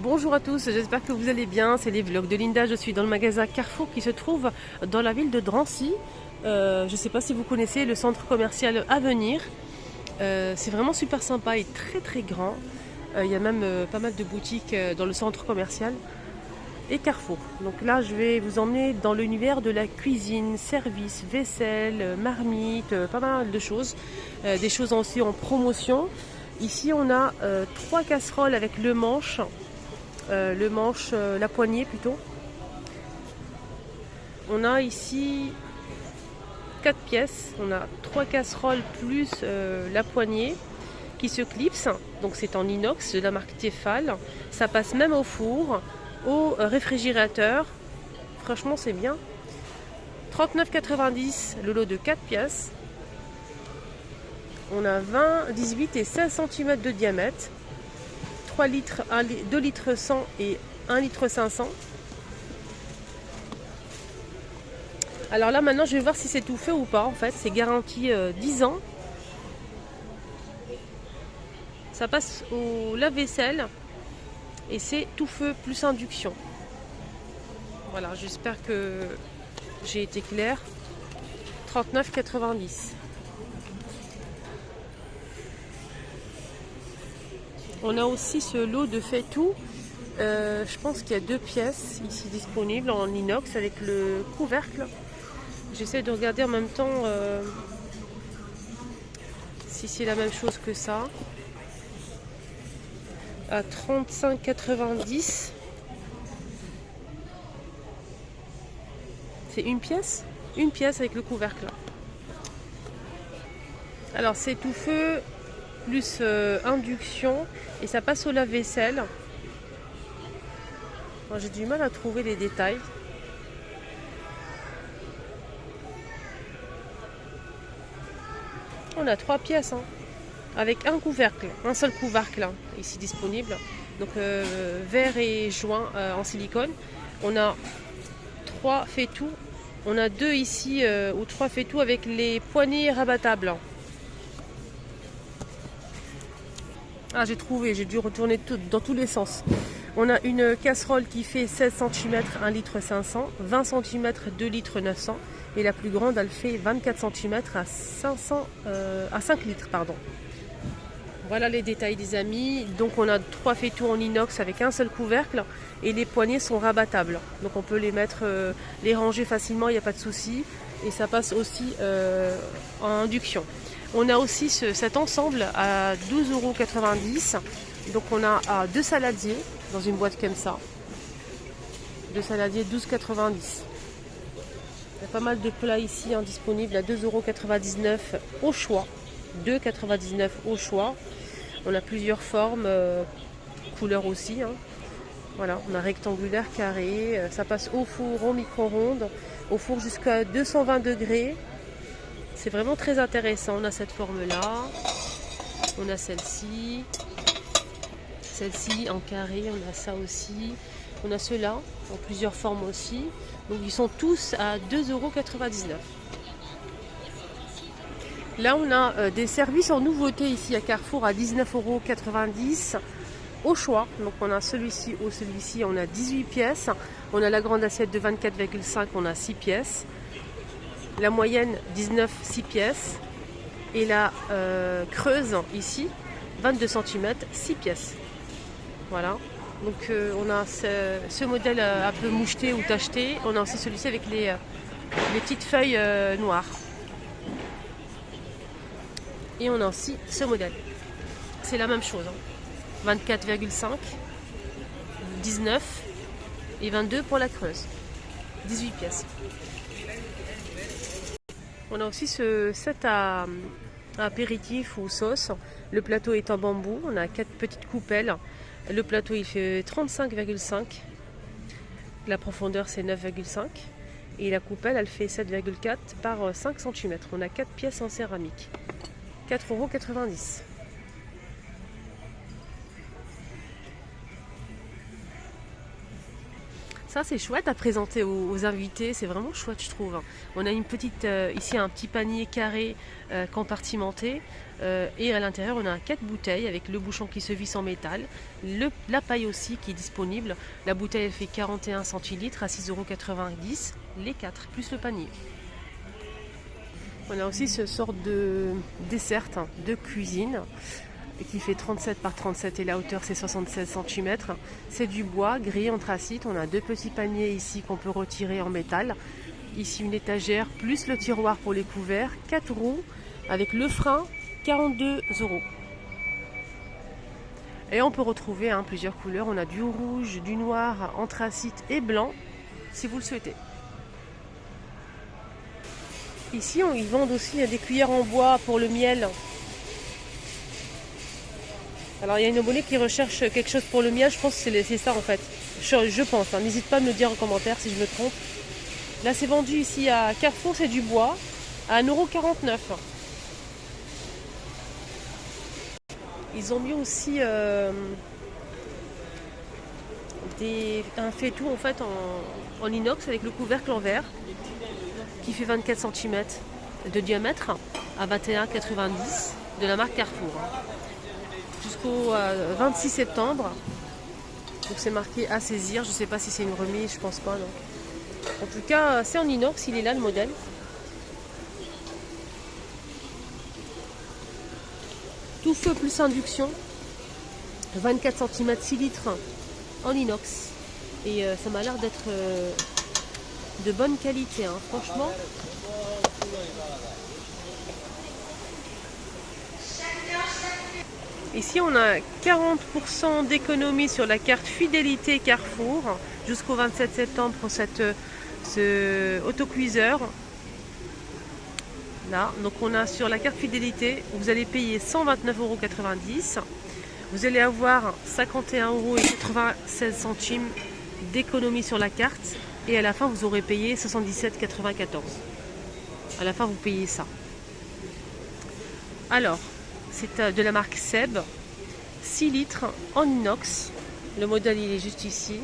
Bonjour à tous, j'espère que vous allez bien. C'est les vlogs de Linda. Je suis dans le magasin Carrefour qui se trouve dans la ville de Drancy. Je ne sais pas si vous connaissez le centre commercial Avenir. C'est vraiment super sympa et très très grand. Il y a même pas mal de boutiques dans le centre commercial et Carrefour. Donc là, je vais vous emmener dans l'univers de la cuisine, service, vaisselle, marmite, pas mal de choses. Des choses aussi en promotion. Ici, on a 3 casseroles avec le manche. La poignée plutôt. On a ici 4 pièces. On a 3 casseroles plus la poignée qui se clipse. Donc c'est en inox de la marque Tefal. Ça passe même au four, au réfrigérateur. Franchement, c'est bien. 39,90 le lot de 4 pièces. On a 20, 18 et 16 cm de diamètre. 3 litres, 2 litres 100 et 1 litre 500. Alors là maintenant je vais voir si c'est tout feu ou pas. En fait c'est garanti 10 ans. Ça passe au lave-vaisselle et c'est tout feu plus induction. Voilà, j'espère que j'ai été claire. 39,90. On a aussi ce lot de fait-tout. Je pense qu'il y a 2 pièces ici disponibles en inox avec le couvercle. J'essaie de regarder en même temps si c'est la même chose que ça. À 35,90. C'est une pièce? Une pièce avec le couvercle. Alors c'est tout feu plus induction et ça passe au lave-vaisselle. J'ai du mal à trouver les détails. On a 3 pièces avec un couvercle, un seul couvercle ici disponible. Donc verre et joint en silicone. On a 3 fait-tout. On a 2 ici ou 3 fait-tout avec les poignées rabattables. Ah, j'ai trouvé, j'ai dû retourner dans tous les sens. On a une casserole qui fait 16 cm, 1 litre 500, 20 cm, 2 litres 900 et la plus grande elle fait 24 cm à 5 litres. Pardon. Voilà les détails des amis. Donc on a 3 fait-tout en inox avec un seul couvercle et les poignées sont rabattables. Donc on peut les mettre, les ranger facilement, il n'y a pas de souci. Et ça passe aussi en induction. On a aussi cet ensemble à 12,90 €. Donc on a 2 saladiers dans une boîte comme ça. 2 saladiers 12,90 €. Il y a pas mal de plats ici disponibles à 2,99 € au choix. 2,99 € au choix. On a plusieurs formes, couleurs aussi. Voilà, on a rectangulaire, carré. Ça passe au four, au micro-ondes, au four jusqu'à 220 degrés. C'est vraiment très intéressant. On a cette forme-là. On a celle-ci. Celle-ci en carré. On a ça aussi. On a ceux-là en plusieurs formes aussi. Donc ils sont tous à 2,99 €. Là, on a des services en nouveauté ici à Carrefour à 19,90 € au choix. Donc on a celui-ci ou celui-ci, on a 18 pièces. On a la grande assiette de 24,5, on a 6 pièces. La moyenne 19, 6 pièces. Et la creuse ici, 22 cm, 6 pièces. Voilà. Donc on a ce modèle un peu moucheté ou tacheté. On a aussi celui-ci avec les petites feuilles noires. Et on a aussi ce modèle. C'est la même chose. 24,5, 19 et 22 pour la creuse. 18 pièces. On a aussi ce set à apéritif ou sauce. Le plateau est en bambou. On a 4 petites coupelles. Le plateau il fait 35,5. La profondeur c'est 9,5. Et la coupelle elle fait 7,4 par 5 cm. On a 4 pièces en céramique. 4,90 €. Ça c'est chouette à présenter aux invités, c'est vraiment chouette je trouve. On a une petite, ici un petit panier carré compartimenté et à l'intérieur on a 4 bouteilles avec le bouchon qui se visse en métal, la paille aussi qui est disponible. La bouteille elle fait 41 centilitres à 6,90 €, les 4 plus le panier. On a aussi ce sort de dessert de cuisine qui fait 37 par 37 et la hauteur c'est 76 cm. C'est du bois gris anthracite. On a 2 petits paniers ici qu'on peut retirer en métal. Ici une étagère plus le tiroir pour les couverts. 4 roues avec le frein, 42 €. Et on peut retrouver plusieurs couleurs. On a du rouge, du noir, anthracite et blanc si vous le souhaitez. Ici ils vendent aussi des cuillères en bois pour le miel. Alors il y a une abonnée qui recherche quelque chose pour le miel, je pense que c'est ça en fait. Je pense, n'hésite pas à me le dire en commentaire si je me trompe. Là c'est vendu ici à Carrefour, c'est du bois, à 1,49 €. Ils ont mis aussi un faitout en fait en inox avec le couvercle en verre qui fait 24 cm de diamètre à 21,90 € de la marque Carrefour. Jusqu'au 26 septembre. Donc c'est marqué à saisir. Je ne sais pas si c'est une remise, je pense pas. Non. En tout cas, c'est en inox, il est là le modèle. Tout feu plus induction. 24 cm 6 litres en inox. Et ça m'a l'air d'être de bonne qualité, franchement. Ici, on a 40% d'économie sur la carte fidélité Carrefour jusqu'au 27 septembre pour ce autocuiseur. Là, donc on a sur la carte fidélité, vous allez payer 129,90 €. Vous allez avoir 51,96 € d'économie sur la carte. Et à la fin, vous aurez payé 77,94 €. À la fin, vous payez ça. Alors, c'est de la marque Seb, 6 litres en inox. Le modèle il est juste ici.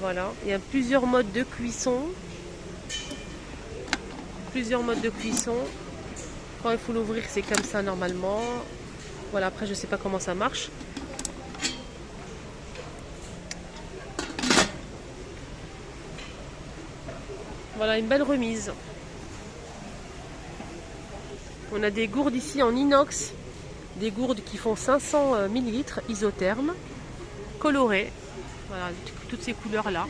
Voilà, il y a plusieurs modes de cuisson. Quand il faut l'ouvrir, c'est comme ça normalement. Voilà, après je sais pas comment ça marche. Voilà, une belle remise. On a des gourdes ici en inox, des gourdes qui font 500 ml isothermes, colorées. Voilà, toutes ces couleurs là.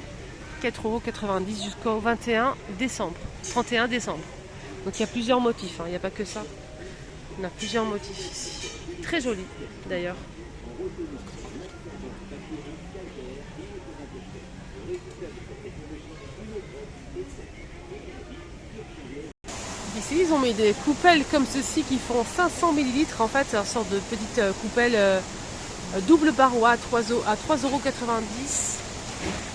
4,90 € jusqu'au 21 décembre. 31 décembre. Donc il y a plusieurs motifs, il n'y a pas que ça. On a plusieurs motifs ici. Très joli d'ailleurs. Ici, ils ont mis des coupelles comme ceci qui font 500 ml. En fait, c'est une sorte de petite coupelle double paroi à 3,90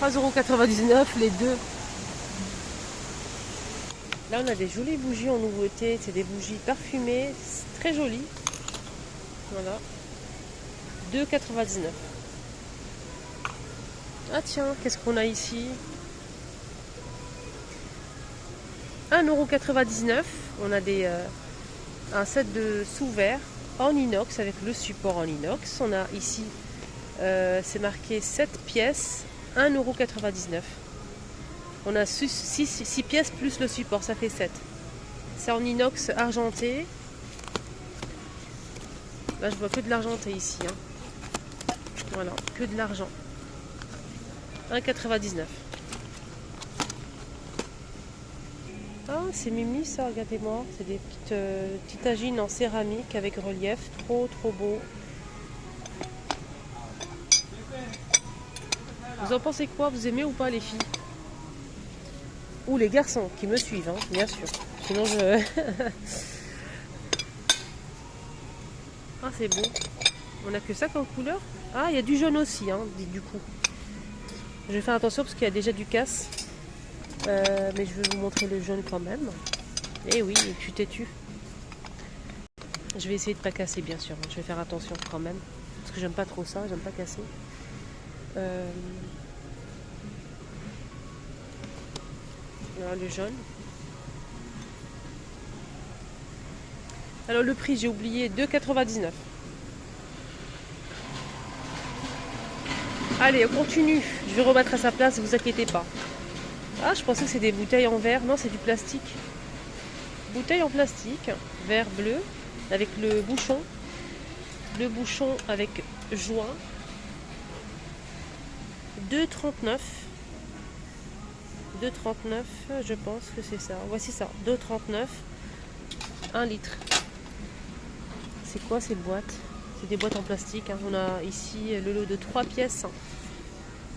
€. 3,99 € les deux. Là, on a des jolies bougies en nouveauté. C'est des bougies parfumées. C'est très joli. Voilà. 2,99 €. Ah tiens, qu'est-ce qu'on a ici ? 1,99 €. On a un set de sous-verres en inox avec le support en inox. On a ici, c'est marqué 7 pièces, 1,99 €. On a 6 pièces plus le support, ça fait 7. C'est en inox argenté. Là, je vois que de l'argenté ici. Voilà, que de l'argent. 1,99 €. Ah, c'est mimi ça, regardez-moi. C'est des petites tagines en céramique avec relief. Trop beau. Vous en pensez quoi? Vous aimez ou pas les filles? Ou les garçons qui me suivent, bien sûr. Sinon je... Ah, c'est beau. On a que ça comme couleur. Ah, il y a du jaune aussi, du coup. Je vais faire attention parce qu'il y a déjà du casse. Mais je vais vous montrer le jaune quand même. Eh oui, je suis têtue. Je vais essayer de ne pas casser, bien sûr. Je vais faire attention quand même. Parce que j'aime pas trop ça, j'aime pas casser. Voilà, le jaune. Alors le prix, j'ai oublié, 2,99. Allez, on continue. Je vais remettre à sa place, vous inquiétez pas. Ah, je pensais que c'est des bouteilles en verre. Non, c'est du plastique. Bouteille en plastique, verre bleu, avec le bouchon. Le bouchon avec joint. 2,39. 2,39, je pense que c'est ça. Voici ça, 2,39. 1 litre. C'est quoi ces boîtes? C'est des boîtes en plastique. Hein. On a ici le lot de 3 pièces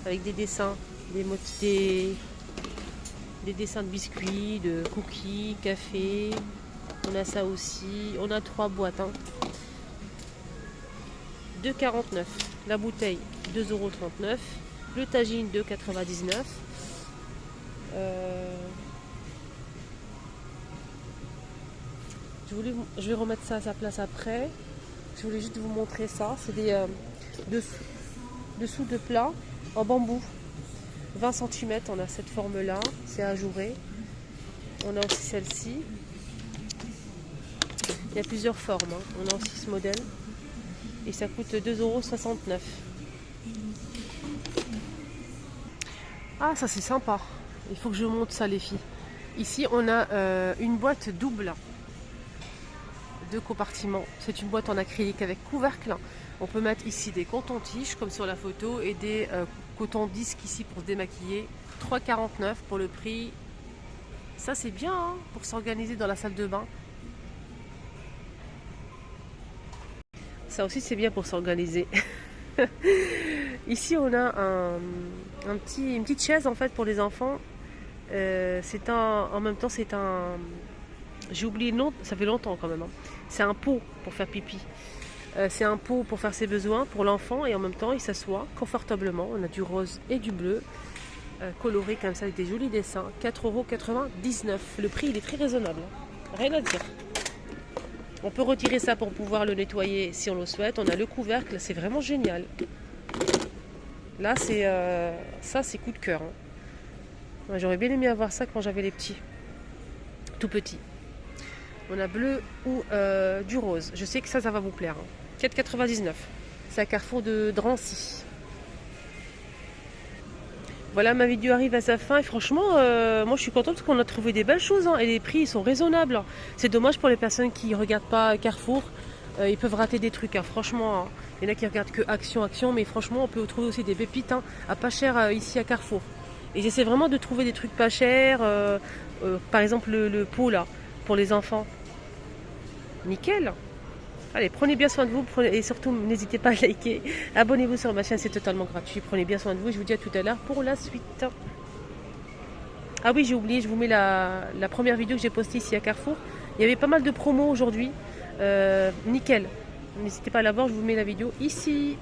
avec des dessins, des dessins de biscuits, de cookies, café. On a ça aussi. On a 3 boîtes. Hein. 2,49. La bouteille, 2,39 €. Le tagine, 2,99 €. Je vais remettre ça à sa place après. Je voulais juste vous montrer ça. C'est des dessous de plat en bambou. 20 cm, on a cette forme-là. C'est ajouré. On a aussi celle-ci. Il y a plusieurs formes. Hein. On a aussi ce modèle. Et ça coûte 2,69 €. Ah, ça c'est sympa. Il faut que je monte ça, les filles. Ici, on a une boîte double. 2 compartiments. C'est une boîte en acrylique avec couvercle. On peut mettre ici des cotons-tiges comme sur la photo et des cotons disques ici pour se démaquiller. 3,49 € pour le prix. Ça c'est bien hein, pour s'organiser dans la salle de bain. Ça aussi c'est bien pour s'organiser. Ici on a une petite chaise en fait pour les enfants. En même temps c'est un... J'ai oublié le nom, ça fait longtemps quand même. Hein. C'est un pot pour faire pipi. C'est un pot pour faire ses besoins pour l'enfant et en même temps il s'assoit confortablement. On a du rose et du bleu coloré comme ça avec des jolis dessins. 4,99 €. Le prix il est très raisonnable. Hein. Rien à dire. On peut retirer ça pour pouvoir le nettoyer si on le souhaite. On a le couvercle, c'est vraiment génial. Là c'est ça c'est coup de cœur. Hein. J'aurais bien aimé avoir ça quand j'avais les petits. Tout petits. On a bleu ou du rose. Je sais que ça va vous plaire. Hein. 4,99 €. C'est à Carrefour de Drancy. Voilà, ma vidéo arrive à sa fin. Et franchement, moi je suis contente parce qu'on a trouvé des belles choses. Hein, et les prix ils sont raisonnables. C'est dommage pour les personnes qui ne regardent pas Carrefour. Ils peuvent rater des trucs. Hein, franchement, hein. Il y en a qui regardent que Action. Mais franchement, on peut trouver aussi des pépites hein, à pas cher ici à Carrefour. Et j'essaie vraiment de trouver des trucs pas chers. Par exemple, le pot là, pour les enfants. Nickel. Allez, prenez bien soin de vous et surtout n'hésitez pas à liker. Abonnez-vous sur ma chaîne, c'est totalement gratuit. Prenez bien soin de vous et je vous dis à tout à l'heure pour la suite. Ah oui, j'ai oublié, je vous mets la première vidéo que j'ai postée ici à Carrefour. Il y avait pas mal de promos aujourd'hui. Nickel. N'hésitez pas à la voir, je vous mets la vidéo ici.